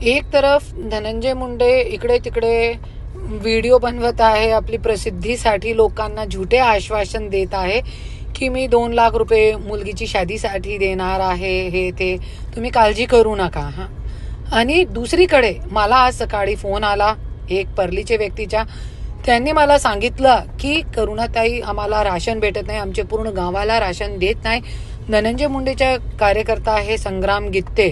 एक तरफ धनंजय मुंडे इकडे तिकडे व्हिडिओ बनवत आहे, आपली प्रसिद्धीसाठी लोकांना झुटे आश्वासन देत आहे की मी 2 लाख रुपये मुलगीची शादीसाठी देणार आहे, हे ते तुम्ही काळजी करू नका हा. आणि दुसरीकडे मला आज सकाळी फोन आला एक परलीच्या व्यक्तीच्या. त्यांनी मला सांगितलं की करुणाताई आम्हाला राशन भेटत नाही, आमच्या पूर्ण गावाला राशन देत नाही. धनंजय मुंडेचा कार्यकर्ता आहे संग्राम गित्ते,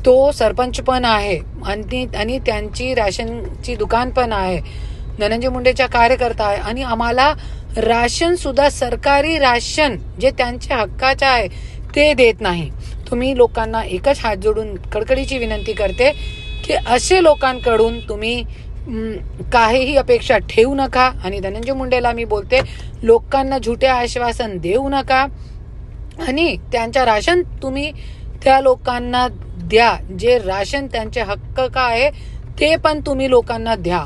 तो सरपंच पण आहे आणि त्यांची राशनची दुकान पण आहे. धनंजय मुंडेचा कार्यकर्ता आहे आणि आम्हाला राशन सुद्धा सरकारी राशन जे त्यांच्या हक्काचं आहे ते देत नाही. तुम्ही लोकांना एकच हात जोडून कडकडीची विनंती करते की असे लोकांकडून तुम्ही काहीही अपेक्षा ठेवू नका. आणि धनंजय मुंडेला मी बोलते, लोकांना झुटे आश्वासन देऊ नका आणि त्यांच्या राशन तुम्ही त्या लोकांना द्या, जे राशन त्यांचे हक्क का आहे ते पण तुम्ही लोकांना द्या.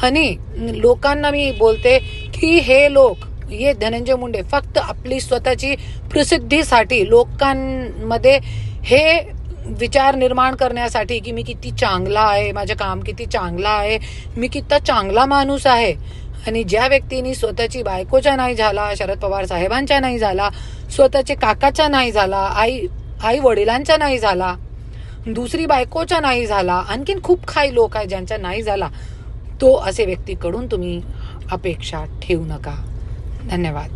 आणि लोकांना मी बोलते की हे धनंजय मुंडे फक्त आपली स्वतःची प्रसिद्धीसाठी लोकांमध्ये हे विचार निर्माण करण्यासाठी की मी किती चांगला आहे, माझं काम किती चांगला आहे, मी किती चांगला माणूस आहे. आणि ज्या व्यक्तीने स्वतःची बायकोचा नाही झाला, शरद पवार साहेबांचा नाही झाला, स्वतःच्या काकाचा नाही झाला, आई वडिलांचा नाही झाला, दुसरी बायकोचा नाही झाला, आणखीन खूप काही लोक आहेत ज्यांचा नाही झाला, तो असे व्यक्तीकडून तुम्ही अपेक्षा ठेवू नका. धन्यवाद.